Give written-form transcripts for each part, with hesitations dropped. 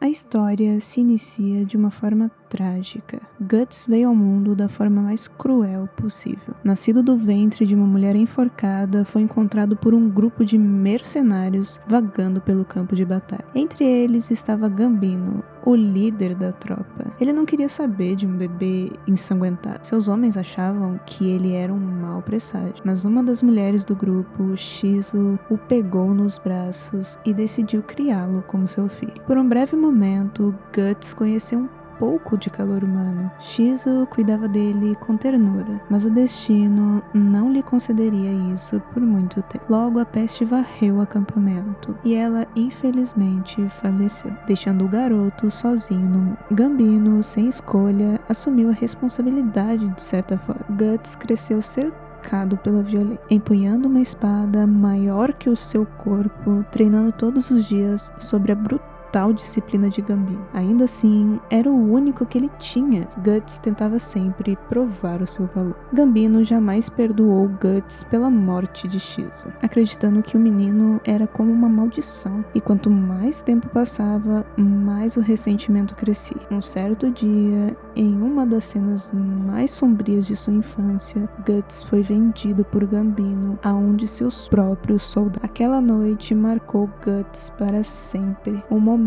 A história se inicia de uma forma trágica. Guts veio ao mundo da forma mais cruel possível. Nascido do ventre de uma mulher enforcada, foi encontrado por um grupo de mercenários vagando pelo campo de batalha. Entre eles estava Gambino, o líder da tropa. Ele não queria saber de um bebê ensanguentado. Seus homens achavam que ele era um mau presságio, mas uma das mulheres do grupo, Shizu, o pegou nos braços e decidiu criá-lo como seu filho. Por um breve momento, Guts conheceu um pouco de calor humano. Shizu cuidava dele com ternura, mas o destino não lhe concederia isso por muito tempo. Logo, a peste varreu o acampamento e ela, infelizmente, faleceu, deixando o garoto sozinho no mundo. Gambino, sem escolha, assumiu a responsabilidade de certa forma. Guts cresceu cercado pela violência, empunhando uma espada maior que o seu corpo, treinando todos os dias sobre a brutal disciplina de Gambino. Ainda assim, era o único que ele tinha. Guts tentava sempre provar o seu valor. Gambino jamais perdoou Guts pela morte de Shizu, acreditando que o menino era como uma maldição, e quanto mais tempo passava, mais o ressentimento crescia. Um certo dia, em uma das cenas mais sombrias de sua infância, Guts foi vendido por Gambino a um de seus próprios soldados. Aquela noite marcou Guts para sempre, um momento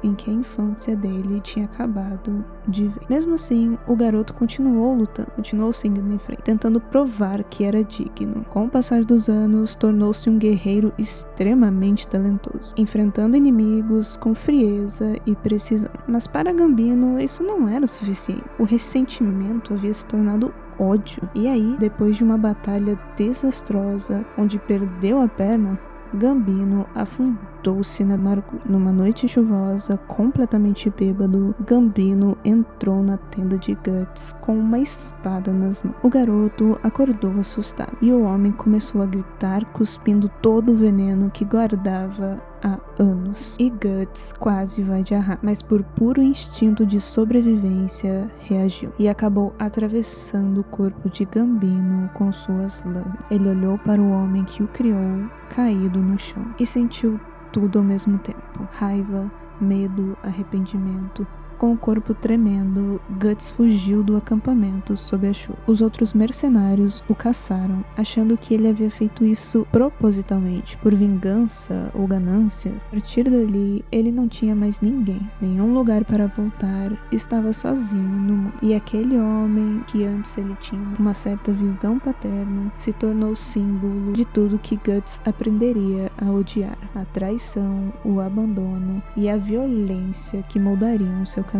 em que a infância dele tinha acabado de vez. Mesmo assim, o garoto continuou lutando, continuou seguindo em frente, tentando provar que era digno. Com o passar dos anos, tornou-se um guerreiro extremamente talentoso, enfrentando inimigos com frieza e precisão. Mas para Gambino, isso não era o suficiente. O ressentimento havia se tornado ódio. E aí, depois de uma batalha desastrosa, onde perdeu a perna, Gambino afundou-se na amargura. Numa noite chuvosa, completamente bêbado, Gambino entrou na tenda de Guts com uma espada nas mãos. O garoto acordou assustado e o homem começou a gritar, cuspindo todo o veneno que guardava há anos. E Guts quase vai de arranque, mas por puro instinto de sobrevivência reagiu e acabou atravessando o corpo de Gambino com suas lâminas. Ele olhou para o homem que o criou, caído no chão, e sentiu tudo ao mesmo tempo: raiva, medo, arrependimento. Com o corpo tremendo, Guts fugiu do acampamento sob a chuva. Os outros mercenários o caçaram, achando que ele havia feito isso propositalmente, por vingança ou ganância. A partir dali, ele não tinha mais ninguém, nenhum lugar para voltar, estava sozinho no mundo. E aquele homem, que antes ele tinha uma certa visão paterna, se tornou símbolo de tudo que Guts aprenderia a odiar: a traição, o abandono e a violência que moldariam o seu caminho.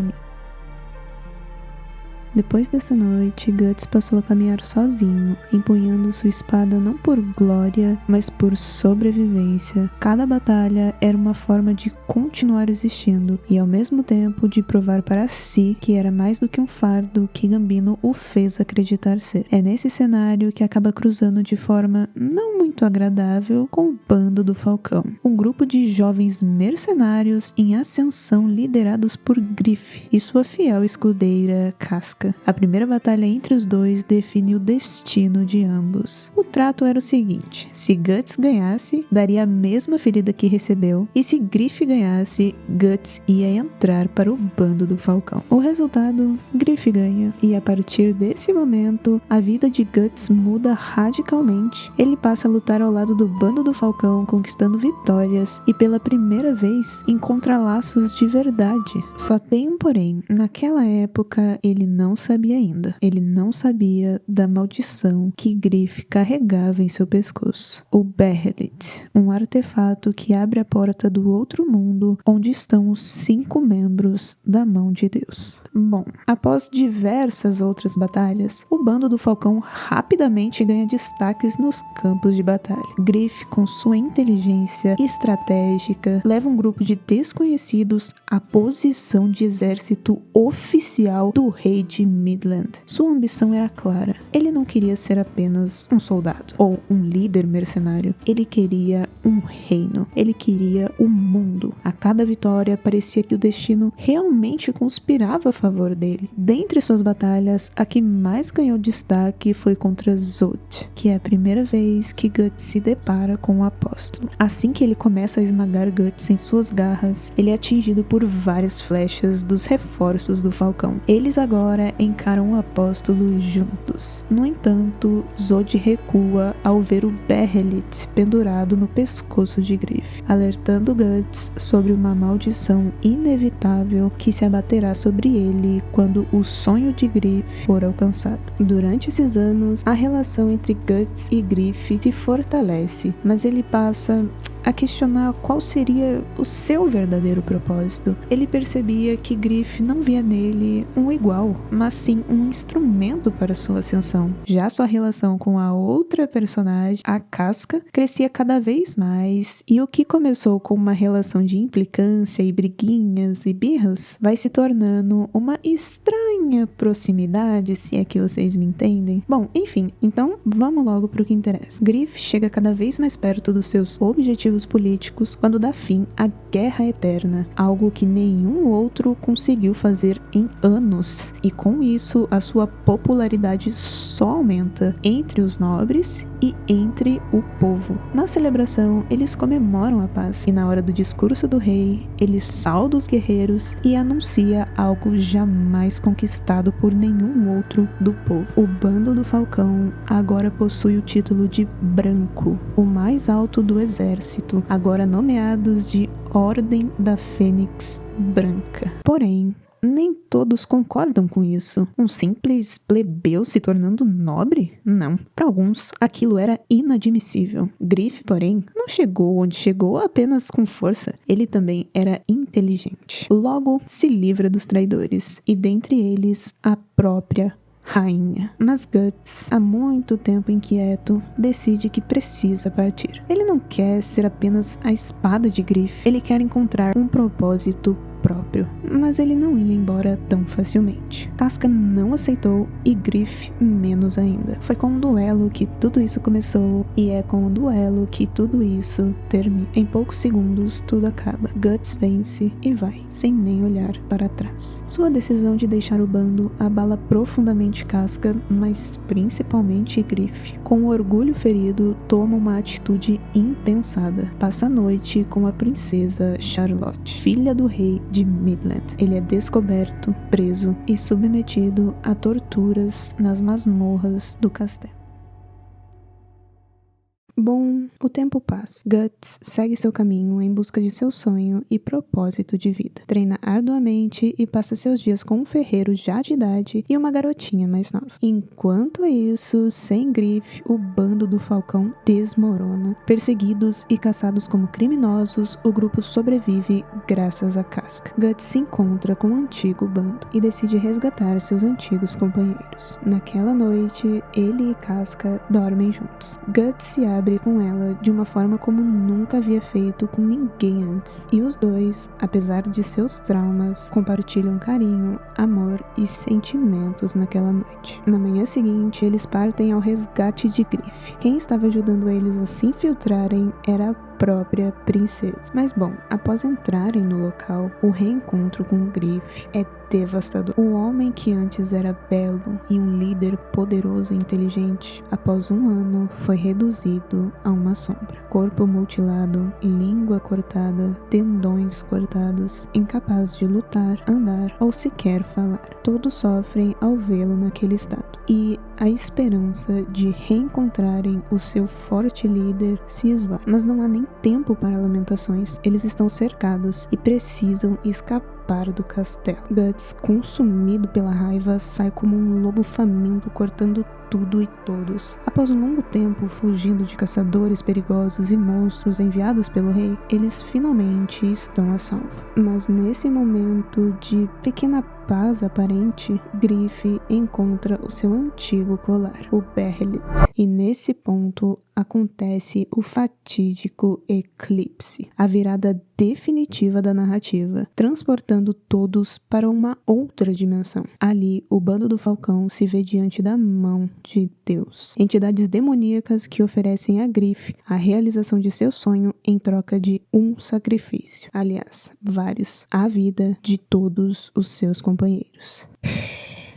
Depois dessa noite, Guts passou a caminhar sozinho, empunhando sua espada não por glória, mas por sobrevivência. Cada batalha era uma forma de continuar existindo e, ao mesmo tempo, de provar para si que era mais do que um fardo que Gambino o fez acreditar ser. É nesse cenário que acaba cruzando de forma não muito agradável com o Bando do Falcão, um grupo de jovens mercenários em ascensão liderados por Griff e sua fiel escudeira Casca. A primeira batalha entre os dois define o destino de ambos. O trato era o seguinte: se Guts ganhasse, daria a mesma ferida que recebeu, e se Griff ganhasse, Guts ia entrar para o Bando do Falcão. O resultado: Griff ganha, e a partir desse momento, a vida de Guts muda radicalmente. Ele passa a lutar ao lado do Bando do Falcão, conquistando vitórias, e pela primeira vez encontra laços de verdade. Só tem um porém: naquela época ele não sabia ainda. Ele não sabia da maldição que Griff carregava em seu pescoço. O Behelit, um artefato que abre a porta do outro mundo, onde estão os 5 membros da mão de Deus. Bom, após diversas outras batalhas, o Bando do Falcão rapidamente ganha destaques nos campos de batalha. Griff, com sua inteligência estratégica, leva um grupo de desconhecidos à posição de exército oficial do rei de de Midland. Sua ambição era clara. Ele não queria ser apenas um soldado ou um líder mercenário. Ele queria um reino. Ele queria o mundo. A cada vitória parecia que o destino realmente conspirava a favor dele. Dentre suas batalhas, a que mais ganhou destaque foi contra Zod, que é a primeira vez que Guts se depara com o apóstolo. Assim que ele começa a esmagar Guts em suas garras, ele é atingido por várias flechas dos reforços do Falcão. Eles agora encaram o apóstolo juntos. No entanto, Zod recua ao ver o Behelit pendurado no pescoço de Griff, alertando Guts sobre uma maldição inevitável que se abaterá sobre ele quando o sonho de Griff for alcançado. Durante esses anos, a relação entre Guts e Griff se fortalece, mas ele passa a questionar qual seria o seu verdadeiro propósito. Ele percebia que Griff não via nele um igual, mas sim um instrumento para sua ascensão. Já sua relação com a outra personagem, a Casca, crescia cada vez mais, e o que começou com uma relação de implicância e briguinhas e birras vai se tornando uma estranha proximidade, se é que vocês me entendem. Bom, enfim, então vamos logo pro que interessa. Griff chega cada vez mais perto dos seus objetivos políticos quando dá fim à Guerra Eterna, algo que nenhum outro conseguiu fazer em anos, e com isso a sua popularidade só aumenta entre os nobres e entre o povo. Na celebração, eles comemoram a paz, e na hora do discurso do rei, ele sauda os guerreiros e anuncia algo jamais conquistado por nenhum outro do povo. O bando do Falcão agora possui o título de Branco, o mais alto do exército, agora nomeados de Ordem da Fênix Branca. Porém, nem todos concordam com isso. Um simples plebeu se tornando nobre? Não. Para alguns, aquilo era inadmissível. Griff, porém, não chegou onde chegou apenas com força. Ele também era inteligente. Logo, se livra dos traidores, e dentre eles, a própria rainha. Mas Guts, há muito tempo inquieto, decide que precisa partir. Ele não quer ser apenas a espada de Griff. Ele quer encontrar um propósito próprio, mas ele não ia embora tão facilmente. Casca não aceitou e Griff menos ainda. Foi com um duelo que tudo isso começou, e é com um duelo que tudo isso termina. Em poucos segundos tudo acaba. Guts vence e vai, sem nem olhar para trás. Sua decisão de deixar o bando abala profundamente Casca, mas principalmente Griff. Com o orgulho ferido, toma uma atitude impensada. Passa a noite com a princesa Charlotte, filha do rei de Midland. Ele é descoberto, preso e submetido a torturas nas masmorras do castelo. Bom, o tempo passa. Guts segue seu caminho em busca de seu sonho e propósito de vida. Treina arduamente e passa seus dias com um ferreiro já de idade e uma garotinha mais nova. Enquanto isso, sem Griff, o bando do Falcão desmorona. Perseguidos e caçados como criminosos, o grupo sobrevive graças a Casca. Guts se encontra com o antigo bando e decide resgatar seus antigos companheiros. Naquela noite, ele e Casca dormem juntos. Guts se abre com ela de uma forma como nunca havia feito com ninguém antes. E os dois, apesar de seus traumas, compartilham carinho, amor e sentimentos naquela noite. Na manhã seguinte, eles partem ao resgate de Griff. Quem estava ajudando eles a se infiltrarem era a própria princesa. Mas bom, após entrarem no local, o reencontro com Griff é devastador. O homem que antes era belo e um líder poderoso e inteligente, após um ano foi reduzido a uma sombra. Corpo mutilado, língua cortada, tendões cortados, incapaz de lutar, andar ou sequer falar. Todos sofrem ao vê-lo naquele estado. E a esperança de reencontrarem o seu forte líder se esvai. Mas não há nem tempo para lamentações. Eles estão cercados e precisam escapar do castelo. Guts, consumido pela raiva, sai como um lobo faminto, cortando tudo e todos. Após um longo tempo fugindo de caçadores perigosos e monstros enviados pelo rei, eles finalmente estão a salvo. Mas nesse momento de pequena paz aparente, Griff encontra o seu antigo colar, o Behelit. E nesse ponto acontece o fatídico eclipse, a virada definitiva da narrativa, transportando todos para uma outra dimensão. Ali, o bando do Falcão se vê diante da mão de Deus. Entidades demoníacas que oferecem a Griff a realização de seu sonho em troca de um sacrifício. Aliás, vários. A vida de todos os seus companheiros.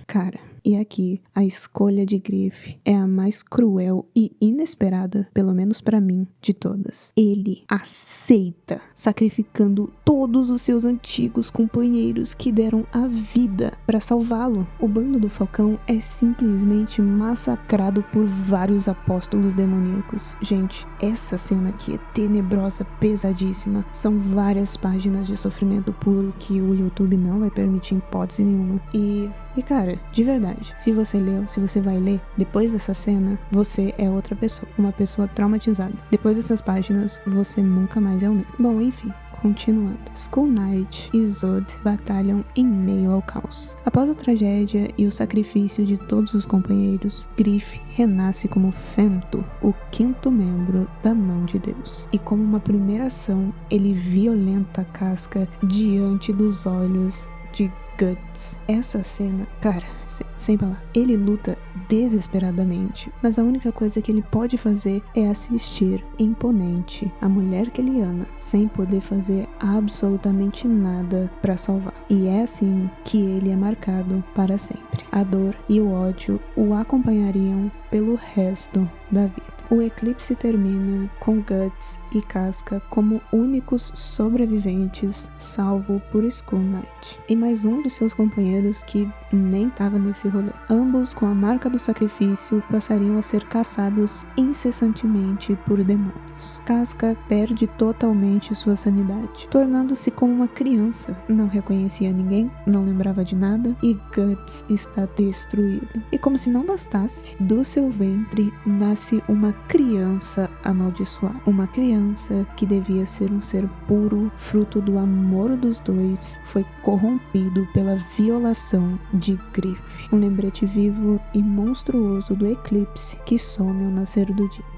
Cara, e aqui a escolha de Griff é a mais cruel e inesperada, pelo menos pra mim, de todas. Ele aceita, sacrificando todos os seus antigos companheiros que deram a vida pra salvá-lo. O bando do Falcão é simplesmente massacrado por vários apóstolos demoníacos. Gente, essa cena aqui é tenebrosa, pesadíssima. São várias páginas de sofrimento puro que o YouTube não vai permitir em hipótese nenhuma. E cara, de verdade, se você leu, se você vai ler, depois dessa cena, você é outra pessoa, uma pessoa traumatizada. Depois dessas páginas, você nunca mais é o mesmo. Bom, enfim, continuando. Skull Knight e Zod batalham em meio ao caos. Após a tragédia e o sacrifício de todos os companheiros, Griff renasce como Fento, o quinto membro da mão de Deus. E como uma primeira ação, ele violenta a Casca diante dos olhos de Guts. Essa cena, cara, sem falar, ele luta desesperadamente, mas a única coisa que ele pode fazer é assistir imponente a mulher que ele ama, sem poder fazer absolutamente nada para salvar. E é assim que ele é marcado para sempre. A dor e o ódio o acompanhariam pelo resto da vida. O eclipse termina com Guts e Casca como únicos sobreviventes, salvo por Skull Knight e mais um de seus companheiros que nem estava nesse rolê. Ambos, com a marca do sacrifício, passariam a ser caçados incessantemente por demônios. Casca perde totalmente sua sanidade, tornando-se como uma criança. Não reconhecia ninguém, não lembrava de nada, e Guts está destruído. E como se não bastasse, do seu ventre nasce uma criança amaldiçoada. Uma criança que devia ser um ser puro, fruto do amor dos dois, foi corrompido pela violação de Griff. Um lembrete vivo e monstruoso do eclipse que some ao nascer do dia.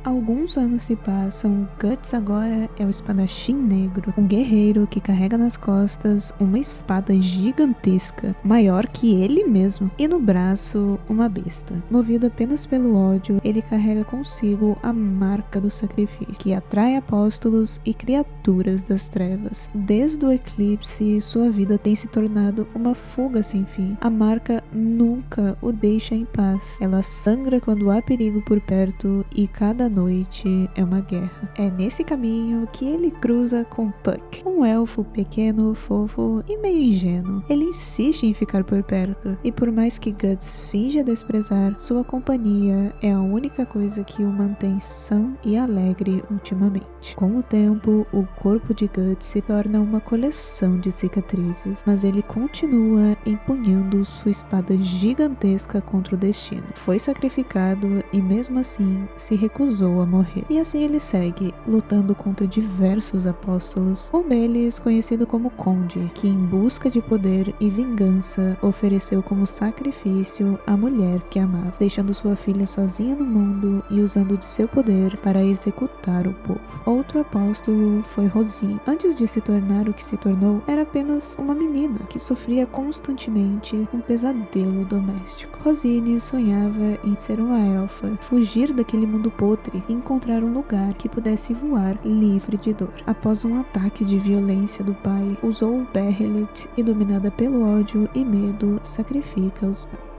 Alguns anos se passam, Guts agora é o espadachim negro, um guerreiro que carrega nas costas uma espada gigantesca, maior que ele mesmo, e no braço uma besta. Movido apenas pelo ódio, ele carrega consigo a marca do sacrifício, que atrai apóstolos e criaturas das trevas. Desde o eclipse, sua vida tem se tornado uma fuga sem fim. A marca nunca o deixa em paz. Ela sangra quando há perigo por perto e cada noite é uma guerra. É nesse caminho que ele cruza com Puck, um elfo pequeno, fofo e meio ingênuo. Ele insiste em ficar por perto, e por mais que Guts finja desprezar, sua companhia é a única coisa que o mantém são e alegre ultimamente. Com o tempo, o corpo de Guts se torna uma coleção de cicatrizes, mas ele continua empunhando sua espada gigantesca contra o destino. Foi sacrificado e mesmo assim se recusou a morrer. E assim ele segue, lutando contra diversos apóstolos, um deles conhecido como Conde, que em busca de poder e vingança ofereceu como sacrifício a mulher que amava, deixando sua filha sozinha no mundo e usando de seu poder para executar o povo. Outro apóstolo foi Rosine. Antes de se tornar o que se tornou, era apenas uma menina que sofria constantemente um pesadelo doméstico. Rosine sonhava em ser uma elfa, fugir daquele mundo podre e encontrar um lugar que pudesse voar livre de dor. Após um ataque de violência do pai, usou o Behelit e, dominada pelo ódio e medo, sacrifica os pais.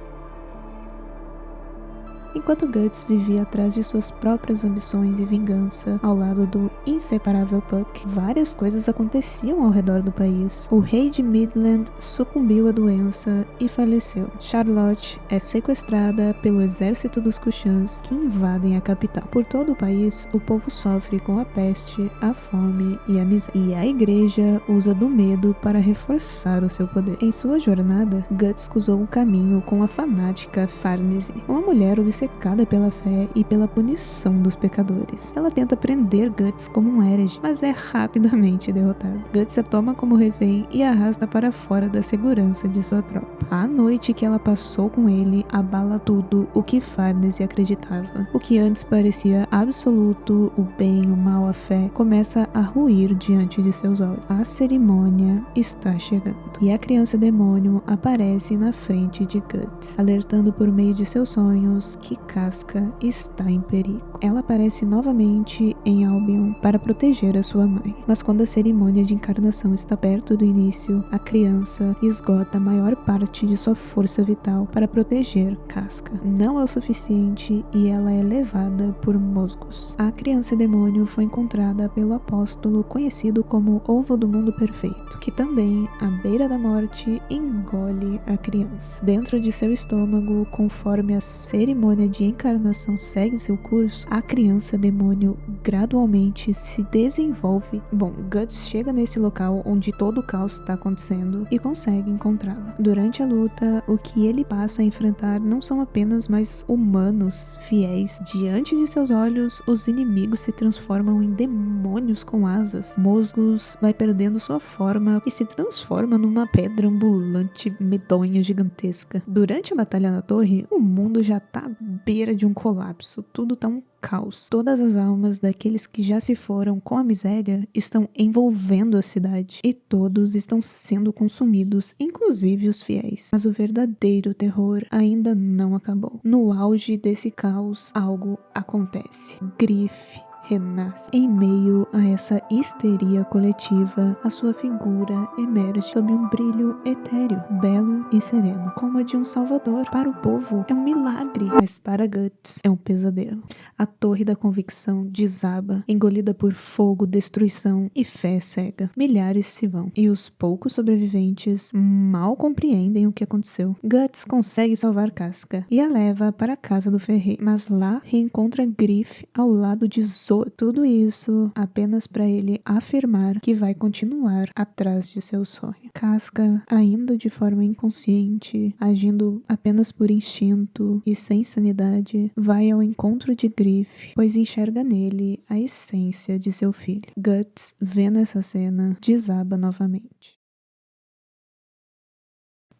Enquanto Guts vivia atrás de suas próprias ambições e vingança, ao lado do inseparável Puck, várias coisas aconteciam ao redor do país. O rei de Midland sucumbiu à doença e faleceu. Charlotte é sequestrada pelo exército dos Kushans que invadem a capital. Por todo o país, o povo sofre com a peste, a fome e a miséria. E a igreja usa do medo para reforçar o seu poder. Em sua jornada, Guts cruzou um caminho com a fanática Farnese, uma mulher obcecada pela fé e pela punição dos pecadores. Ela tenta prender Guts como um herege, mas é rapidamente derrotada. Guts a toma como refém e a arrasta para fora da segurança de sua tropa. A noite que ela passou com ele abala tudo o que Farnese acreditava. O que antes parecia absoluto, o bem, o mal, a fé, começa a ruir diante de seus olhos. A cerimônia está chegando e a criança demônio aparece na frente de Guts, alertando por meio de seus sonhos que Casca está em perigo. Ela aparece novamente em Albion para proteger a sua mãe, mas quando a cerimônia de encarnação está perto do início, a criança esgota a maior parte de sua força vital para proteger Casca. Não é o suficiente e ela é levada por musgos. A criança demônio foi encontrada pelo apóstolo conhecido como Ovo do Mundo Perfeito, que também, à beira da morte, engole a criança. Dentro de seu estômago, conforme a cerimônia de encarnação segue seu curso, a criança demônio gradualmente se desenvolve. Bom, Guts chega nesse local onde todo o caos está acontecendo e consegue encontrá-la. Durante a luta, o que ele passa a enfrentar não são apenas mais humanos fiéis. Diante de seus olhos, os inimigos se transformam em demônios com asas. Musgos vai perdendo sua forma e se transforma numa pedra ambulante medonha gigantesca. Durante a batalha na torre, o mundo já tá à beira de um colapso. Tudo tá um caos. Todas as almas daqueles que já se foram com a miséria estão envolvendo a cidade e todos estão sendo consumidos, inclusive os fiéis. Mas o verdadeiro terror ainda não acabou. No auge desse caos, algo acontece. Griff renasce. Em meio a essa histeria coletiva, a sua figura emerge sob um brilho etéreo, belo e sereno, como a de um salvador. Para o povo é um milagre, mas para Guts é um pesadelo. A torre da convicção desaba, engolida por fogo, destruição e fé cega. Milhares se vão, e os poucos sobreviventes mal compreendem o que aconteceu. Guts consegue salvar Casca e a leva para a casa do ferreiro, mas lá reencontra Griff ao lado de Zoro. Tudo isso apenas para ele afirmar que vai continuar atrás de seu sonho. Casca, ainda de forma inconsciente, agindo apenas por instinto e sem sanidade, vai ao encontro de Griff, pois enxerga nele a essência de seu filho. Guts, vendo essa cena, desaba novamente.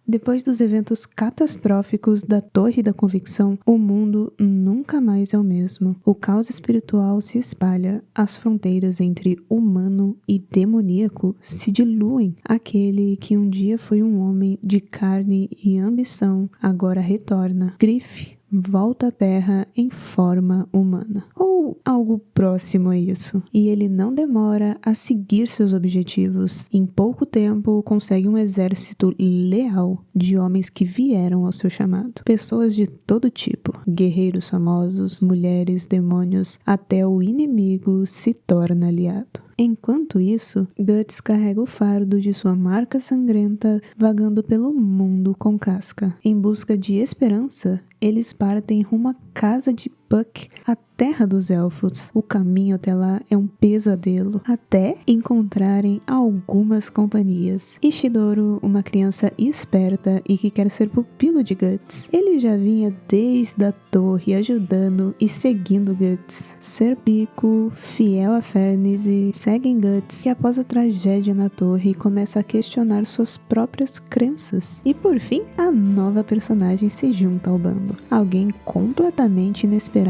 Depois dos eventos catastróficos da Torre da Convicção, o mundo nunca mais é o mesmo. O caos espiritual se espalha, as fronteiras entre humano e demoníaco se diluem. Aquele que um dia foi um homem de carne e ambição, agora retorna. Griff volta à Terra em forma humana, ou algo próximo a isso, e ele não demora a seguir seus objetivos. Em pouco tempo, consegue um exército leal de homens que vieram ao seu chamado. Pessoas de todo tipo, guerreiros famosos, mulheres, demônios, até o inimigo se torna aliado. Enquanto isso, Guts carrega o fardo de sua marca sangrenta vagando pelo mundo com Casca. Em busca de esperança, eles partem rumo à casa de Puck, a terra dos elfos. O caminho até lá é um pesadelo, até encontrarem algumas companhias. Ishidoro, uma criança esperta e que quer ser pupilo de Guts. Ele já vinha desde a torre ajudando e seguindo Guts. Serpico, fiel a Farnese, seguem Guts e após a tragédia na torre começa a questionar suas próprias crenças. E por fim, a nova personagem se junta ao bando. Alguém completamente inesperada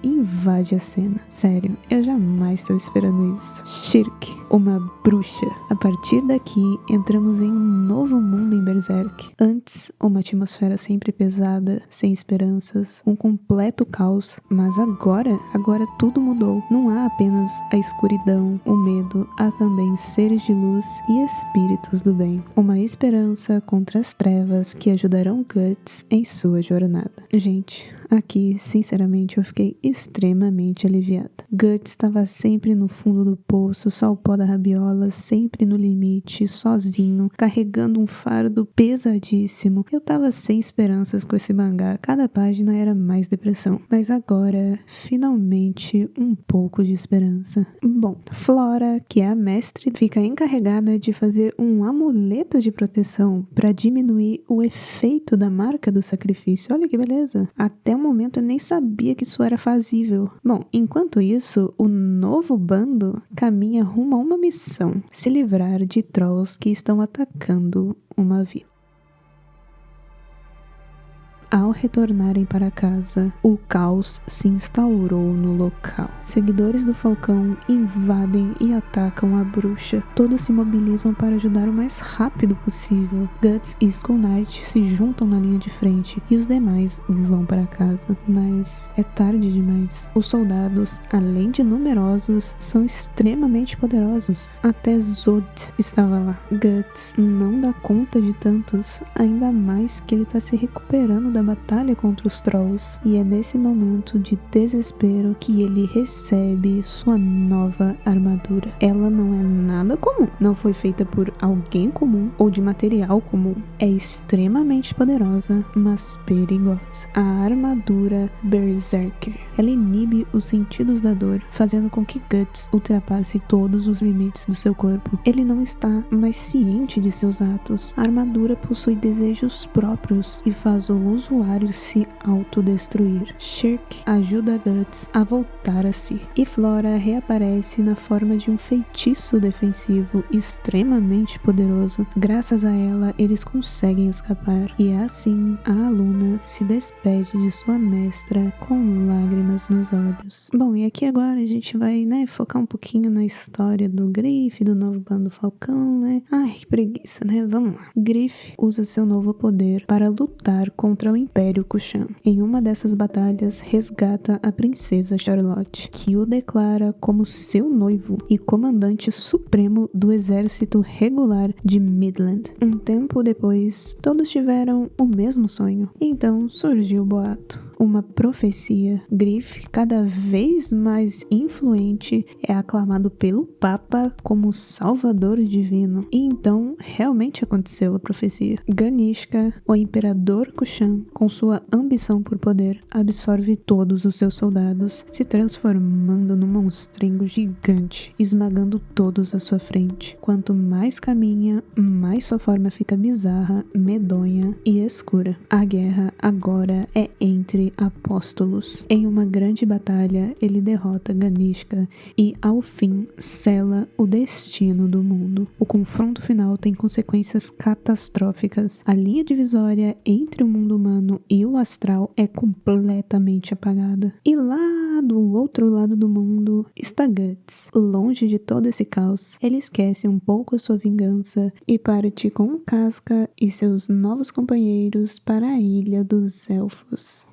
invade a cena. Sério, eu jamais estou esperando isso. Shirk, uma bruxa. A partir daqui, entramos em um novo mundo em Berserk. Antes, uma atmosfera sempre pesada, sem esperanças, um completo caos. Mas agora tudo mudou. Não há apenas a escuridão, o medo, há também seres de luz e espíritos do bem. Uma esperança contra as trevas que ajudarão Guts em sua jornada. Gente, Aqui, sinceramente, eu fiquei extremamente aliviada. Guts estava sempre no fundo do poço, só o pó da rabiola, sempre no limite, sozinho, carregando um fardo pesadíssimo. Eu tava sem esperanças com esse mangá, cada página era mais depressão. Mas agora, finalmente, um pouco de esperança. Bom, Flora, que é a mestre, fica encarregada de fazer um amuleto de proteção para diminuir o efeito da marca do sacrifício. Olha que beleza! Até o momento eu nem sabia que isso era fazível. Bom, enquanto isso, o novo bando caminha rumo a uma missão: se livrar de trolls que estão atacando uma vila. Ao retornarem para casa, o caos se instaurou no local. Seguidores do Falcão invadem e atacam a bruxa. Todos se mobilizam para ajudar o mais rápido possível. Guts e Skull Knight se juntam na linha de frente e os demais vão para casa. Mas é tarde demais. Os soldados, além de numerosos, são extremamente poderosos. Até Zod estava lá. Guts não dá conta de tantos, ainda mais que ele está se recuperando da batalha contra os trolls, e é nesse momento de desespero que ele recebe sua nova armadura. Ela não é nada comum, não foi feita por alguém comum ou de material comum. É extremamente poderosa, mas perigosa. A armadura Berserker. Ela inibe os sentidos da dor, fazendo com que Guts ultrapasse todos os limites do seu corpo. Ele não está mais ciente de seus atos. A armadura possui desejos próprios e faz o usuário se autodestruir. Shirk ajuda Guts a voltar a si. E Flora reaparece na forma de um feitiço defensivo extremamente poderoso. Graças a ela, eles conseguem escapar. E assim, a aluna se despede de sua mestra com lágrimas nos olhos. Bom, e aqui agora a gente vai, focar um pouquinho na história do Griff, do novo bando Falcão, Ai, que preguiça, Vamos lá. Griff usa seu novo poder para lutar contra o Império Kushan. Em uma dessas batalhas, resgata a princesa Charlotte, que o declara como seu noivo e comandante supremo do exército regular de Midland. Um tempo depois, todos tiveram o mesmo sonho. Então surgiu o boato. Uma profecia. Griff, cada vez mais influente, é aclamado pelo Papa como salvador divino. E então, realmente aconteceu a profecia. Ganishka, o imperador Kushan, com sua ambição por poder, absorve todos os seus soldados, se transformando num monstrengo gigante, esmagando todos à sua frente. Quanto mais caminha, mais sua forma fica bizarra, medonha e escura. A guerra agora é entre apóstolos. Em uma grande batalha, ele derrota Ganishka e, ao fim, sela o destino do mundo. O confronto final tem consequências catastróficas. A linha divisória entre o mundo humano e o astral é completamente apagada. E lá do outro lado do mundo está Guts. Longe de todo esse caos, ele esquece um pouco a sua vingança e parte com Casca e seus novos companheiros para a Ilha dos Elfos.